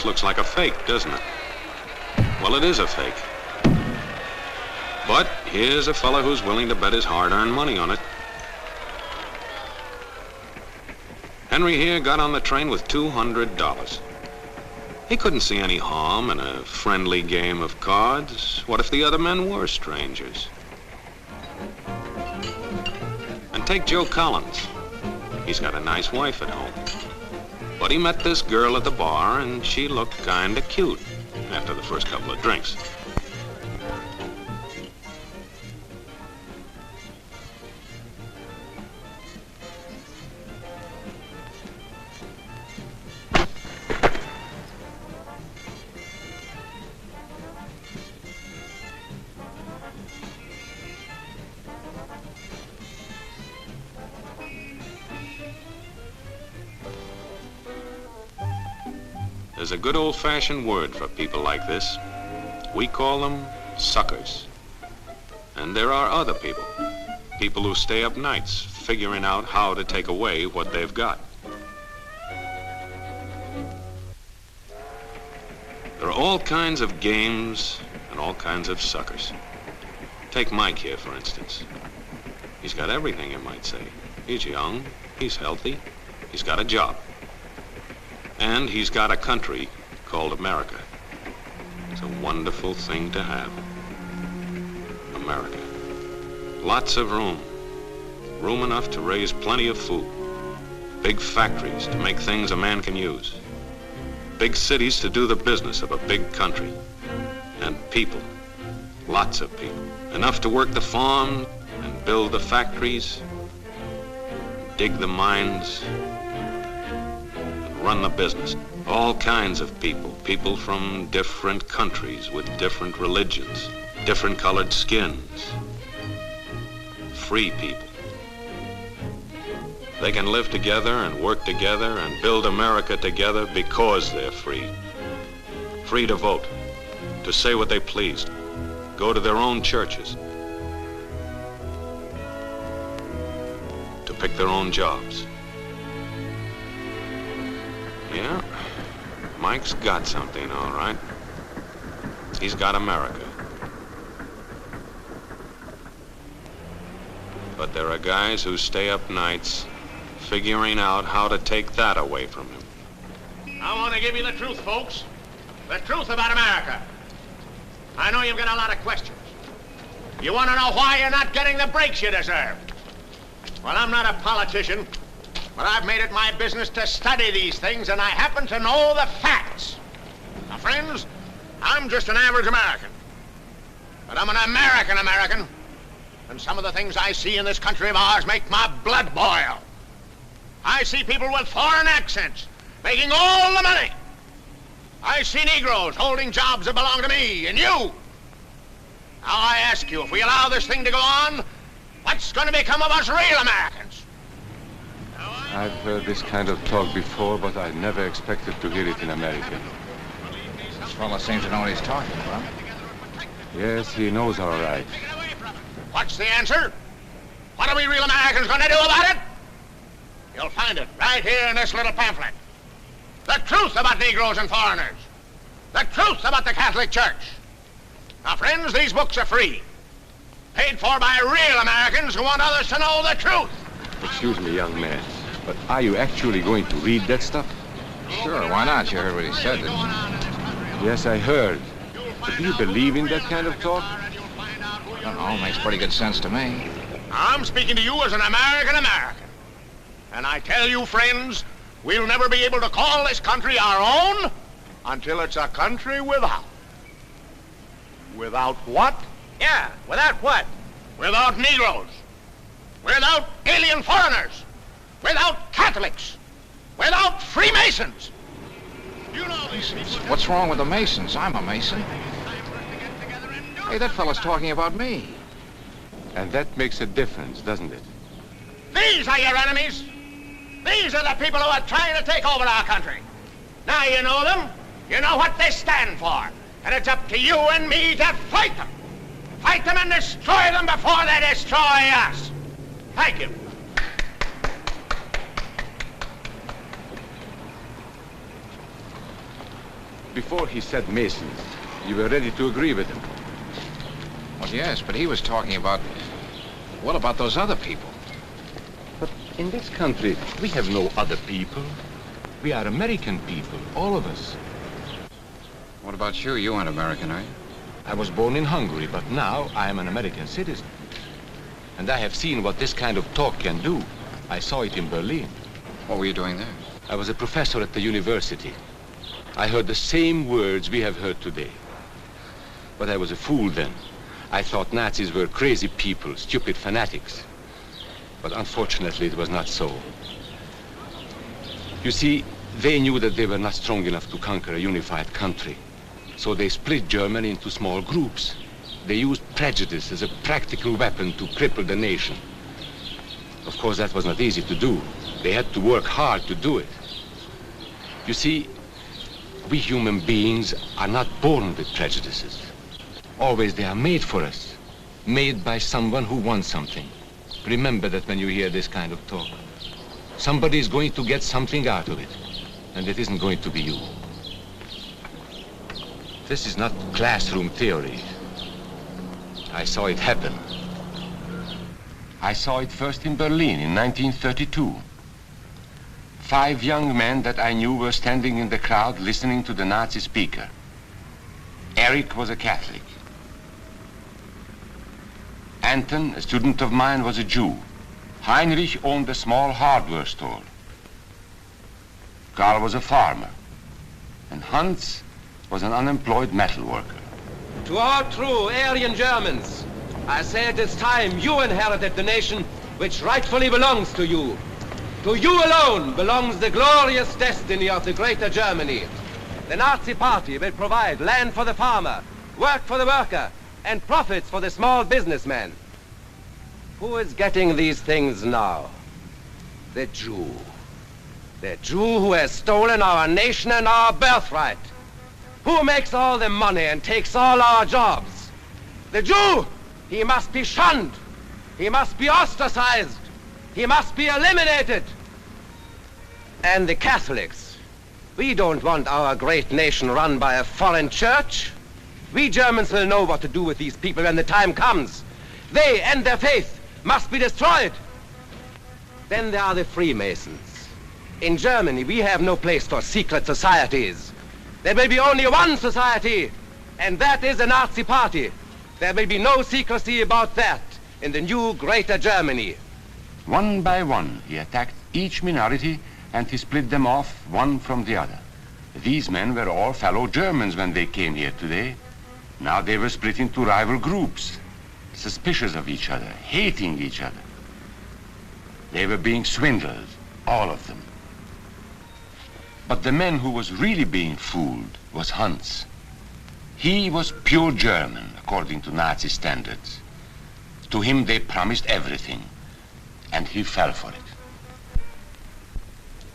looks like a fake, doesn't it? Well, it is a fake. But here's a fella who's willing to bet his hard-earned money on it. Henry here got on the train with $200. He couldn't see any harm in a friendly game of cards. What if the other men were strangers? And take Joe Collins. He's got a nice wife at home. But he met this girl at the bar, and she looked kinda cute after the first couple of drinks. There's a good old-fashioned word for people like this. We call them suckers. And there are other people. People who stay up nights figuring out how to take away what they've got. There are all kinds of games and all kinds of suckers. Take Mike here, for instance. He's got everything, you might say. He's young, he's healthy, he's got a job. And he's got a country called America. It's a wonderful thing to have. America. Lots of room. Room enough to raise plenty of food. Big factories to make things a man can use. Big cities to do the business of a big country. And people. Lots of people. Enough to work the farm and build the factories, dig the mines, run the business. All kinds of people. People from different countries with different religions, different colored skins. Free people. They can live together and work together and build America together because they're free. Free to vote, to say what they pleased, go to their own churches, to pick their own jobs. Yeah, Mike's got something, all right. He's got America. But there are guys who stay up nights figuring out how to take that away from him. I want to give you the truth, folks. The truth about America. I know you've got a lot of questions. You want to know why you're not getting the breaks you deserve. Well, I'm not a politician. But I've made it my business to study these things, and I happen to know the facts. Now, friends, I'm just an average American. But I'm an American, and some of the things I see in this country of ours make my blood boil. I see people with foreign accents making all the money. I see Negroes holding jobs that belong to me and you. Now, I ask you, if we allow this thing to go on, what's going to become of us real Americans? I've heard this kind of talk before, but I never expected to hear it in America. This fellow seems to know what he's talking about. Yes, he knows all right. What's the answer? What are we real Americans going to do about it? You'll find it right here in this little pamphlet. The truth about Negroes and foreigners. The truth about the Catholic Church. Now, friends, these books are free. Paid for by real Americans who want others to know the truth. Excuse me, young man, but are you actually going to read that stuff? Sure, why not? You heard what he said, didn't you? Yes, I heard. But do you believe in that kind of talk? I don't know, makes pretty good sense to me. I'm speaking to you as an American. And I tell you, friends, we'll never be able to call this country our own until it's a country without. Without what? Yeah, without what? Without Negroes. Without alien foreigners. Without Catholics. Without Freemasons. You know these people. What's wrong with the Masons? I'm a Mason. Hey, that fellow's talking about me. And that makes a difference, doesn't it? These are your enemies. These are the people who are trying to take over our country. Now you know them. You know what they stand for. And it's up to you and me to fight them. Fight them and destroy them before they destroy us. Thank you. Before he said Masons, you were ready to agree with him. Well, yes, but he was talking about, what about those other people? But in this country, we have no other people. We are American people, all of us. What about you? You aren't American, are you? I was born in Hungary, but now I am an American citizen. And I have seen what this kind of talk can do. I saw it in Berlin. What were you doing there? I was a professor at the university. I heard the same words we have heard today. But I was a fool then. I thought Nazis were crazy people, stupid fanatics. But unfortunately, it was not so. You see, they knew that they were not strong enough to conquer a unified country. So they split Germany into small groups. They used prejudice as a practical weapon to cripple the nation. Of course, that was not easy to do. They had to work hard to do it. You see, we human beings are not born with prejudices. Always they are made for us, made by someone who wants something. Remember that when you hear this kind of talk. Somebody is going to get something out of it, and it isn't going to be you. This is not classroom theory. I saw it happen. I saw it first in Berlin in 1932. 5 young men that I knew were standing in the crowd listening to the Nazi speaker. Eric was a Catholic. Anton, a student of mine, was a Jew. Heinrich owned a small hardware store. Karl was a farmer. And Hans was an unemployed metal worker. To all true Aryan Germans, I say it is time you inherited the nation which rightfully belongs to you. To you alone belongs the glorious destiny of the greater Germany. The Nazi Party will provide land for the farmer, work for the worker, and profits for the small businessman. Who is getting these things now? The Jew. The Jew who has stolen our nation and our birthright. Who makes all the money and takes all our jobs? The Jew! He must be shunned. He must be ostracized. He must be eliminated. And the Catholics. We don't want our great nation run by a foreign church. We Germans will know what to do with these people when the time comes. They and their faith must be destroyed. Then there are the Freemasons. In Germany, we have no place for secret societies. There will be only one society, and that is the Nazi Party. There will be no secrecy about that in the new greater Germany. One by one, he attacked each minority and he split them off one from the other. These men were all fellow Germans when they came here today. Now they were split into rival groups, suspicious of each other, hating each other. They were being swindled, all of them. But the man who was really being fooled was Hans. He was pure German, according to Nazi standards. To him they promised everything, and he fell for it.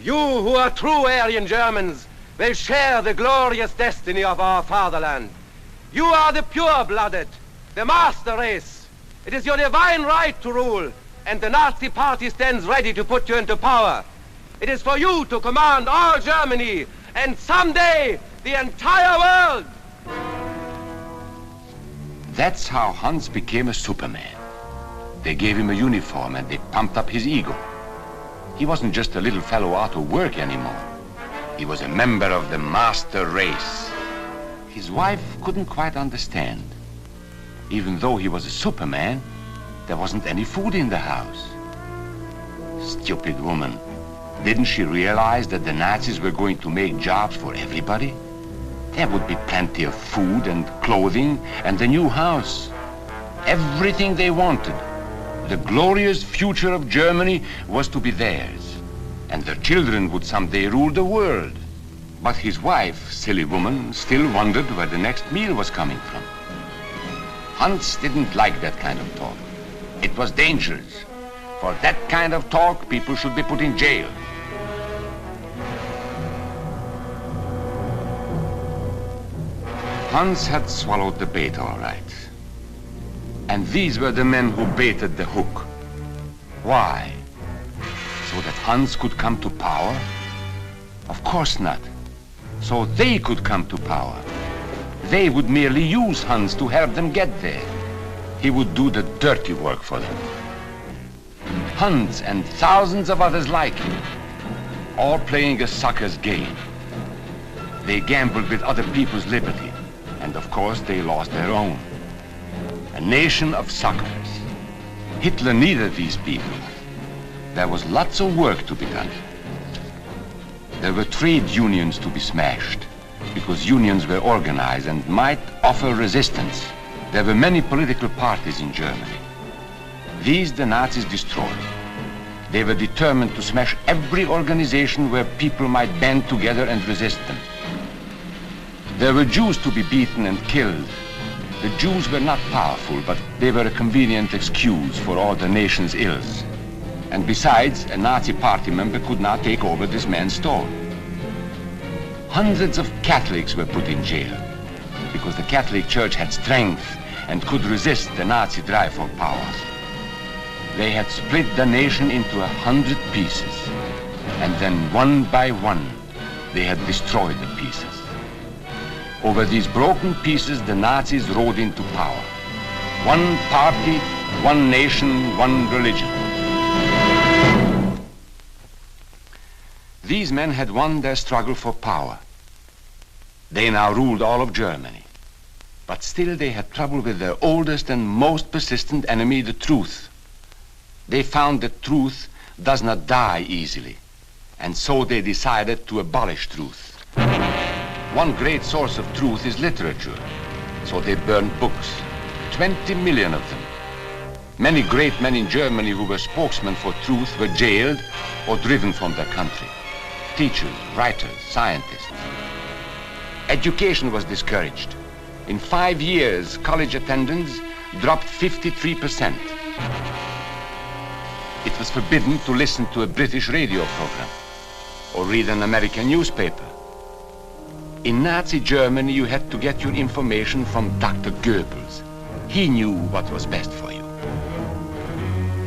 You who are true Aryan Germans will share the glorious destiny of our fatherland. You are the pure-blooded, the master race. It is your divine right to rule, and the Nazi Party stands ready to put you into power. It is for you to command all Germany, and someday the entire world. That's how Hans became a Superman. They gave him a uniform and they pumped up his ego. He wasn't just a little fellow out of work anymore. He was a member of the master race. His wife couldn't quite understand. Even though he was a Superman, there wasn't any food in the house. Stupid woman. Didn't she realize that the Nazis were going to make jobs for everybody? There would be plenty of food and clothing and a new house. Everything they wanted. The glorious future of Germany was to be theirs. And their children would someday rule the world. But his wife, silly woman, still wondered where the next meal was coming from. Hans didn't like that kind of talk. It was dangerous. For that kind of talk, people should be put in jail. Hans had swallowed the bait all right. And these were the men who baited the hook. Why? So that Hans could come to power? Of course not. so they could come to power. They would merely use Hans to help them get there. He would do the dirty work for them. Hans and thousands of others like him, all playing a sucker's game. They gambled with other people's liberty, and of course they lost their own. A nation of suckers. Hitler needed these people. There was lots of work to be done. There were trade unions to be smashed, because unions were organized and might offer resistance. There were many political parties in Germany. These the Nazis destroyed. They were determined to smash every organization where people might band together and resist them. There were Jews to be beaten and killed. The Jews were not powerful, but they were a convenient excuse for all the nation's ills. And besides, a Nazi party member could not take over this man's store. Hundreds of Catholics were put in jail because the Catholic Church had strength and could resist the Nazi drive for power. They had split the nation into 100 pieces, and then one by one, they had destroyed the pieces. Over these broken pieces, the Nazis rode into power. One party, one nation, one religion. These men had won their struggle for power. They now ruled all of Germany. But still they had trouble with their oldest and most persistent enemy, the truth. They found that truth does not die easily, and so they decided to abolish truth. One great source of truth is literature, so they burned books, 20 million of them. Many great men in Germany who were spokesmen for truth were jailed or driven from their country. Teachers, writers, scientists. Education was discouraged. In 5 years, college attendance dropped 53%. It was forbidden to listen to a British radio program or read an American newspaper. In Nazi Germany, you had to get your information from Dr. Goebbels. He knew what was best for you.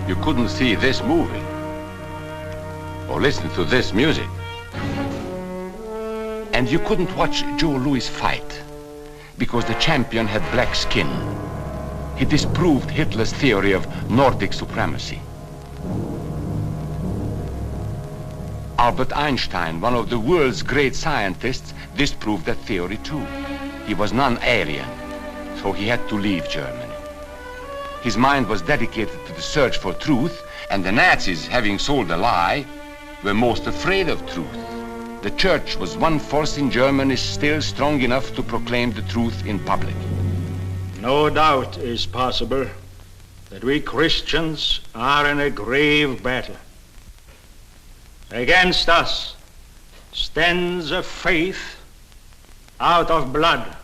You couldn't see this movie or listen to this music. And you couldn't watch Joe Louis fight because the champion had black skin. He disproved Hitler's theory of Nordic supremacy. Albert Einstein, one of the world's great scientists, disproved that theory too. He was non-alien, so he had to leave Germany. His mind was dedicated to the search for truth, and the Nazis, having sold a lie, were most afraid of truth. The church was one force in Germany still strong enough to proclaim the truth in public. No doubt is possible that we Christians are in a grave battle. Against us stands a faith out of blood.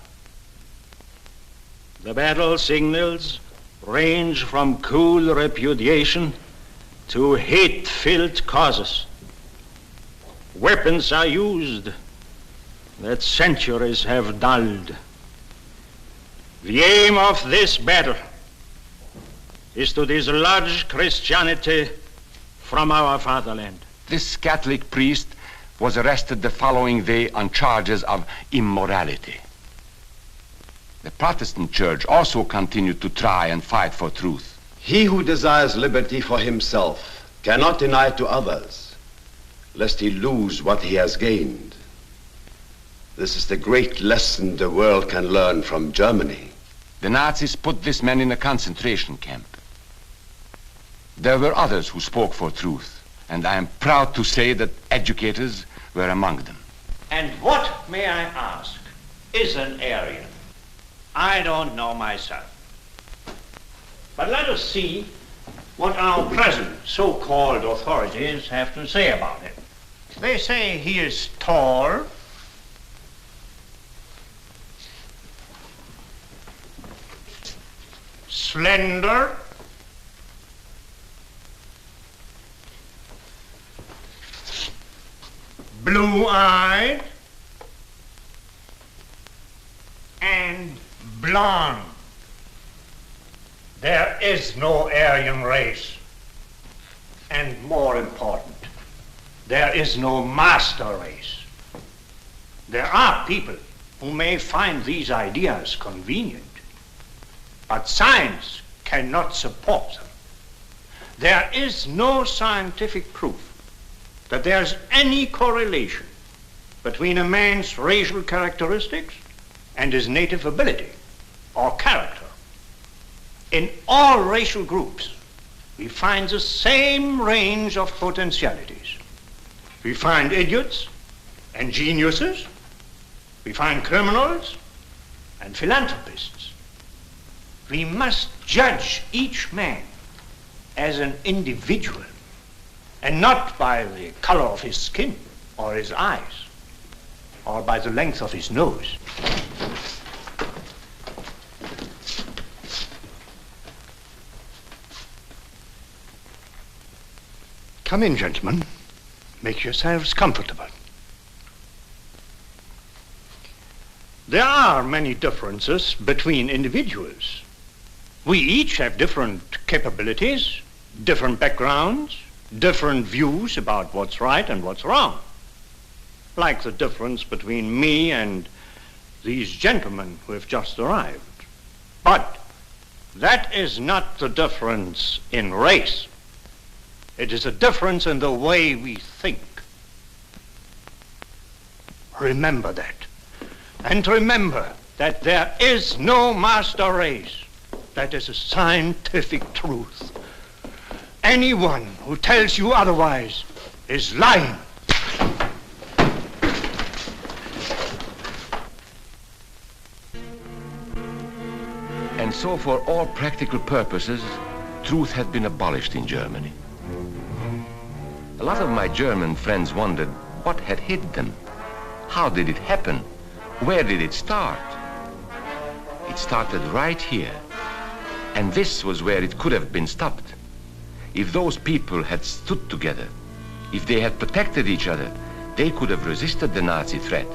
The battle signals range from cool repudiation to hate-filled causes. Weapons are used that centuries have dulled. The aim of this battle is to dislodge Christianity from our fatherland. This Catholic priest was arrested the following day on charges of immorality. The Protestant church also continued to try and fight for truth. He who desires liberty for himself cannot deny it to others, lest he lose what he has gained. This is the great lesson the world can learn from Germany. The Nazis put this man in a concentration camp. There were others who spoke for truth, and I am proud to say that educators were among them. And what, may I ask, is an Aryan? I don't know myself. But let us see what our present so-called authorities have to say about it. They say he is tall, slender, blue-eyed, and blonde. There is no Aryan race. And more important, there is no master race. There are people who may find these ideas convenient, but science cannot support them. There is no scientific proof that there's any correlation between a man's racial characteristics and his native ability or character. In all racial groups, we find the same range of potentialities. We find idiots and geniuses. We find criminals and philanthropists. We must judge each man as an individual and not by the color of his skin or his eyes or by the length of his nose. Come in, gentlemen. Make yourselves comfortable. There are many differences between individuals. We each have different capabilities, different backgrounds, different views about what's right and what's wrong. Like the difference between me and these gentlemen who have just arrived. But that is not the difference in race. It is a difference in the way we think. Remember that. And remember that there is no master race. That is a scientific truth. Anyone who tells you otherwise is lying. And so for all practical purposes, truth had been abolished in Germany. A lot of my German friends wondered what had hit them. How did it happen? Where did it start? It started right here. And this was where it could have been stopped. If those people had stood together, if they had protected each other, they could have resisted the Nazi threat.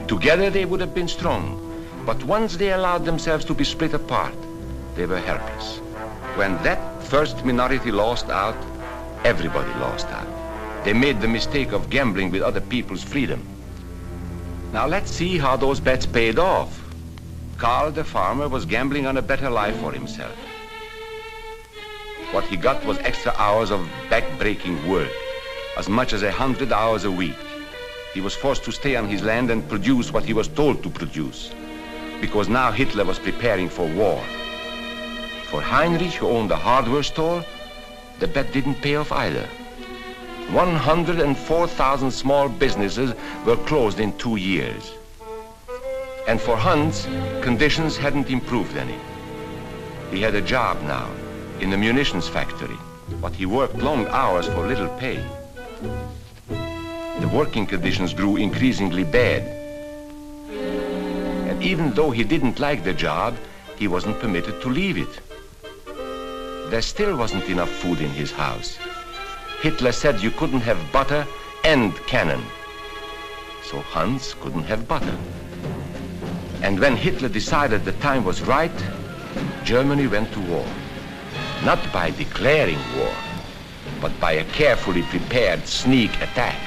Together they would have been strong. But once they allowed themselves to be split apart, they were helpless. When that first minority lost out, everybody lost out. They made the mistake of gambling with other people's freedom. Now let's see how those bets paid off. Karl the farmer was gambling on a better life for himself. What he got was extra hours of back-breaking work, as much as 100 hours a week. He was forced to stay on his land and produce what he was told to produce, because now Hitler was preparing for war. For Heinrich, who owned a hardware store, the bet didn't pay off either. 104,000 small businesses were closed in 2 years. And for Hans, conditions hadn't improved any. He had a job now in the munitions factory, but he worked long hours for little pay. The working conditions grew increasingly bad. And even though he didn't like the job, he wasn't permitted to leave it. There still wasn't enough food in his house. Hitler said you couldn't have butter and cannon. So Hans couldn't have butter. And when Hitler decided the time was right, Germany went to war. Not by declaring war, but by a carefully prepared sneak attack.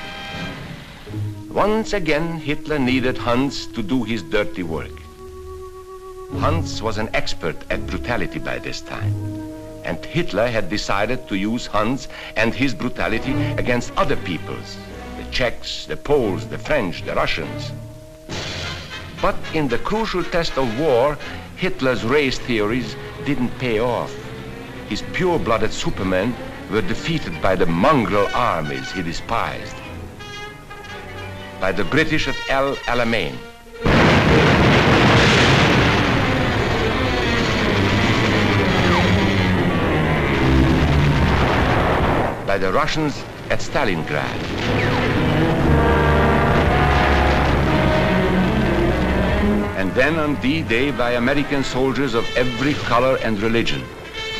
Once again, Hitler needed Hans to do his dirty work. Hans was an expert at brutality by this time. And Hitler had decided to use Hans and his brutality against other peoples, the Czechs, the Poles, the French, the Russians. But in the crucial test of war, Hitler's race theories didn't pay off. His pure-blooded supermen were defeated by the mongrel armies he despised. By the British at El Alamein. By the Russians at Stalingrad. And then on D-Day by American soldiers of every color and religion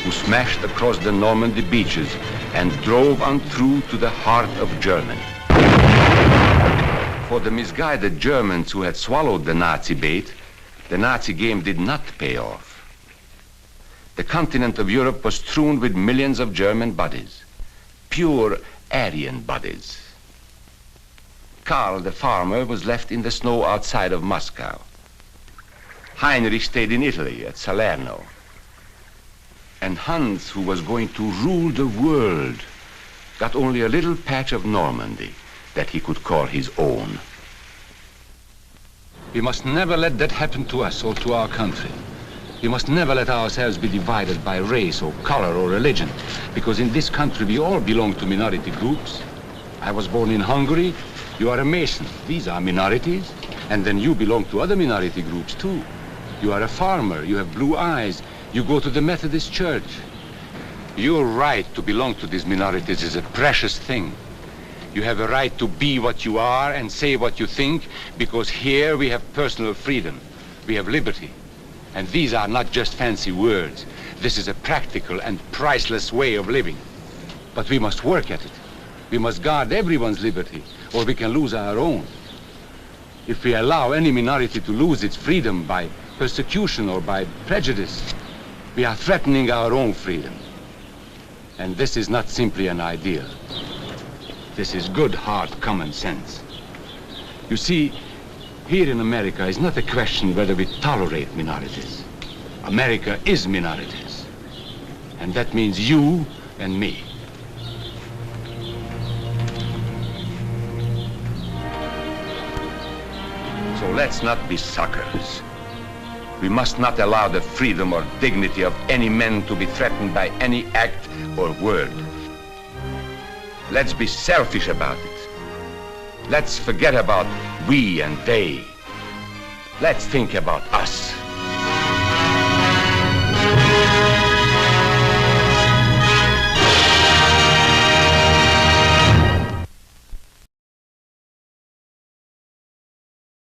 who smashed across the Normandy beaches and drove on through to the heart of Germany. For the misguided Germans who had swallowed the Nazi bait, the Nazi game did not pay off. The continent of Europe was strewn with millions of German bodies. Pure Aryan bodies. Karl, the farmer, was left in the snow outside of Moscow. Heinrich stayed in Italy at Salerno. And Hans, who was going to rule the world, got only a little patch of Normandy that he could call his own. We must never let that happen to us or to our country. We must never let ourselves be divided by race or color or religion, because in this country we all belong to minority groups. I was born in Hungary. You are a Mason. These are minorities. And then you belong to other minority groups too. You are a farmer. You have blue eyes. You go to the Methodist Church. Your right to belong to these minorities is a precious thing. You have a right to be what you are and say what you think, because here we have personal freedom. We have liberty. And these are not just fancy words. This is a practical and priceless way of living. But we must work at it. We must guard everyone's liberty, or we can lose our own. If we allow any minority to lose its freedom by persecution or by prejudice, we are threatening our own freedom. And this is not simply an ideal. This is good, hard common sense. You see, here in America is not a question whether we tolerate minorities. America is minorities. And that means you and me. So let's not be suckers. We must not allow the freedom or dignity of any man to be threatened by any act or word. Let's be selfish about it. Let's forget about we and they. Let's think about us.